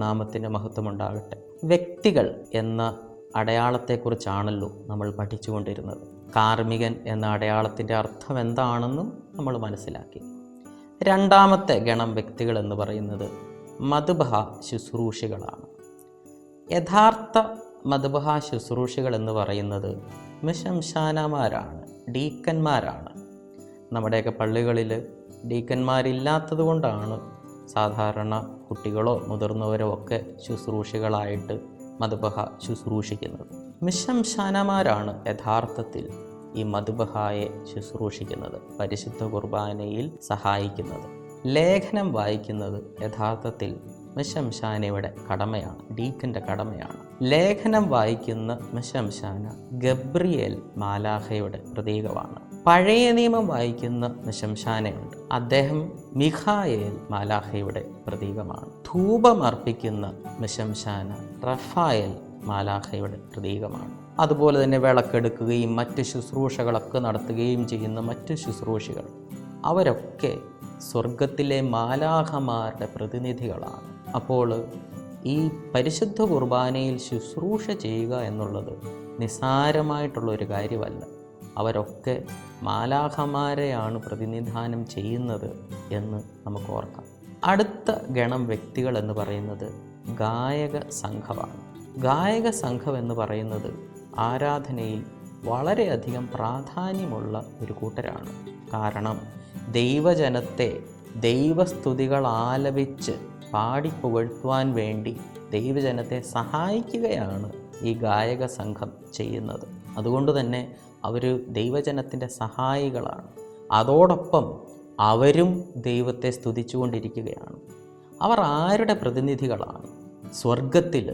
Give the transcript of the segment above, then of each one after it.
തിരുനാമത്തിന് മഹത്വമുണ്ടാകട്ടെ. വ്യക്തികൾ എന്ന അടയാളത്തെക്കുറിച്ചാണല്ലോ നമ്മൾ പഠിച്ചുകൊണ്ടിരുന്നത്. കാർമികൻ എന്ന അടയാളത്തിൻ്റെ അർത്ഥം എന്താണെന്നും നമ്മൾ മനസ്സിലാക്കി. രണ്ടാമത്തെ ഗണം വ്യക്തികൾ എന്ന് പറയുന്നത് മദ്ബഹ ശുശ്രൂഷികളാണ്. യഥാർത്ഥ മദ്ബഹ ശുശ്രൂഷികൾ എന്ന് പറയുന്നത് മിശംശാനമാരാണ്, ഡീക്കന്മാരാണ്. നമ്മുടെയൊക്കെ പള്ളികളിൽ ഡീക്കന്മാരില്ലാത്തത് കൊണ്ടാണ് സാധാരണ കുട്ടികളോ മുതിർന്നവരോ ഒക്കെ ശുശ്രൂഷികളായിട്ട് മദ്ബഹ ശുശ്രൂഷിക്കുന്നത്. മിശംശാനമാരാണ് യഥാർത്ഥത്തിൽ ഈ മദ്ബഹായെ ശുശ്രൂഷിക്കുന്നത്, പരിശുദ്ധ കുർബാനയിൽ സഹായിക്കുന്നത്. ലേഖനം വായിക്കുന്നത് യഥാർത്ഥത്തിൽ മിശംശാനയുടെ കടമയാണ്, ഡീക്കൻ്റെ കടമയാണ്. ലേഖനം വായിക്കുന്ന മിശംശാന ഗബ്രിയേൽ മാലാഖയുടെ പ്രതീകമാണ്. പഴയ നിയമം വായിക്കുന്ന മിശംശാനയുണ്ട്, അദ്ദേഹം മിഖായേൽ മാലാഖയുടെ പ്രതീകമാണ്. ധൂപം അർപ്പിക്കുന്ന മിശംശാന റഫായേൽ മാലാഖയുടെ പ്രതീകമാണ്. അതുപോലെ തന്നെ വിളക്കെടുക്കുകയും മറ്റ് ശുശ്രൂഷകളൊക്കെ നടത്തുകയും ചെയ്യുന്ന മറ്റ് ശുശ്രൂഷികൾ, അവരൊക്കെ സ്വർഗത്തിലെ മാലാഖമാരുടെ പ്രതിനിധികളാണ്. അപ്പോൾ ഈ പരിശുദ്ധ കുർബാനയിൽ ശുശ്രൂഷ ചെയ്യുക എന്നുള്ളത് നിസ്സാരമായിട്ടുള്ളൊരു കാര്യമല്ല. അവരൊക്കെ മാലാഖമാരെയാണ് പ്രതിനിധാനം ചെയ്യുന്നത് എന്ന് നമുക്ക് ഓർക്കാം. അടുത്ത ഗണം വ്യക്തികൾ എന്ന് പറയുന്നത് ഗായക സംഘമാണ്. ഗായക സംഘം എന്ന് പറയുന്നത് ആരാധനയിൽ വളരെയധികം പ്രാധാന്യമുള്ള ഒരു കൂട്ടരാണ്. കാരണം ദൈവജനത്തെ ദൈവസ്തുതികൾ ആലപിച്ച് പാടിപ്പുകഴ്ത്തുവാൻ വേണ്ടി ദൈവജനത്തെ സഹായിക്കുകയാണ് ഈ ഗായക സംഘം ചെയ്യുന്നത്. അതുകൊണ്ട് തന്നെ അവർ ദൈവജനത്തിൻ്റെ സഹായികളാണ്. അതോടൊപ്പം അവരും ദൈവത്തെ സ്തുതിച്ചുകൊണ്ടിരിക്കുകയാണ്. അവർ ആരുടെ പ്രതിനിധികളാണ്? സ്വർഗത്തിൽ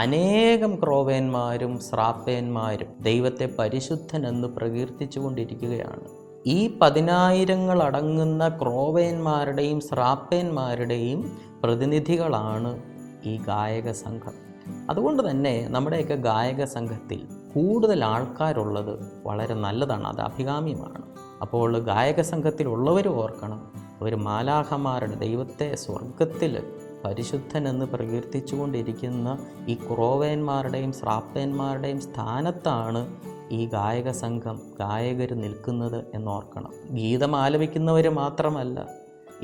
അനേകം ക്രോവേന്മാരും ശ്രാപ്പേന്മാരും ദൈവത്തെ പരിശുദ്ധൻ എന്ന് പ്രകീർത്തിച്ചുകൊണ്ടിരിക്കുകയാണ്. ഈ 10,000 അടങ്ങുന്ന ക്രോവേന്മാരുടെയും ശ്രാപ്പേന്മാരുടെയും പ്രതിനിധികളാണ് ഈ ഗായക സംഘം. അതുകൊണ്ട് തന്നെ നമ്മുടെയൊക്കെ ഗായക സംഘത്തിൽ കൂടുതൽ ആൾക്കാരുള്ളത് വളരെ നല്ലതാണ്, അത് അഭികാമ്യമാണ്. അപ്പോൾ ഗായക സംഘത്തിലുള്ളവർ ഓർക്കണം, അവർ മാലാഖമാരുടെ, ദൈവത്തെ സ്വർഗത്തിൽ പരിശുദ്ധൻ എന്ന് പ്രകീർത്തിച്ചുകൊണ്ടിരിക്കുന്ന ഈ ക്രോവേന്മാരുടെയും ശ്രാപ്പേന്മാരുടെയും സ്ഥാനത്താണ് ഈ ഗായക സംഘം, ഗായകർ നിൽക്കുന്നത് എന്നോർക്കണം. ഗീതം ആലപിക്കുന്നവർ മാത്രമല്ല,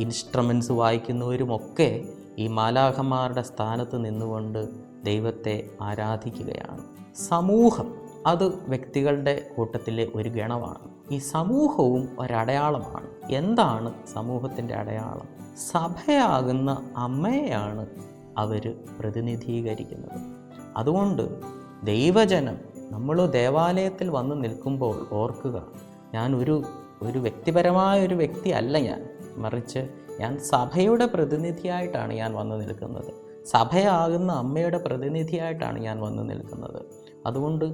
ഇൻസ്ട്രുമെൻറ്റ്സ് വായിക്കുന്നവരുമൊക്കെ ഈ മാലാഖമാരുടെ സ്ഥാനത്ത് നിന്നുകൊണ്ട് ദൈവത്തെ ആരാധിക്കുകയാണ്. സമൂഹം അത് വ്യക്തികളുടെ കൂട്ടത്തിലെ ഒരു ഗണമാണ്. ഈ സമൂഹവും ഒരടയാളമാണ്. എന്താണ് സമൂഹത്തിൻ്റെ അടയാളം? സഭയാകുന്ന അമ്മയെയാണ് അവർ പ്രതിനിധീകരിക്കുന്നത്. അതുകൊണ്ട് ദൈവജനം, നമ്മൾ ദേവാലയത്തിൽ വന്ന് നിൽക്കുമ്പോൾ ഓർക്കുക, ഞാൻ ഒരു വ്യക്തിപരമായ ഒരു വ്യക്തിയല്ല ഞാൻ, മറിച്ച് ഞാൻ സഭയുടെ പ്രതിനിധിയായിട്ടാണ് ഞാൻ വന്ന് നിൽക്കുന്നത്. സഭയാകുന്ന അമ്മയുടെ പ്രതിനിധിയായിട്ടാണ് ഞാൻ വന്ന് നിൽക്കുന്നത്. അതുകൊണ്ട്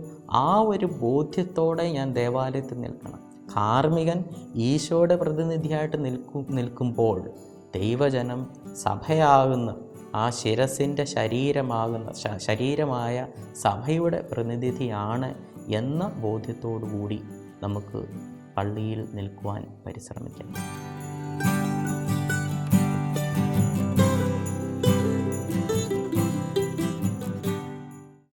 ആ ഒരു ബോധ്യത്തോടെ ഞാൻ ദേവാലയത്തിൽ നിൽക്കണം. കാർമികൻ ഈശോയുടെ പ്രതിനിധിയായിട്ട് നിൽക്കുമ്പോൾ ദൈവജനം സഭയാകുന്ന ആ ശിരസിൻ്റെ ശരീരമായ സഭയുടെ പ്രതിനിധിയാണ് എന്ന ബോധ്യത്തോടു കൂടി നമുക്ക് പള്ളിയിൽ നിൽക്കുവാൻ പരിശ്രമിക്കാം.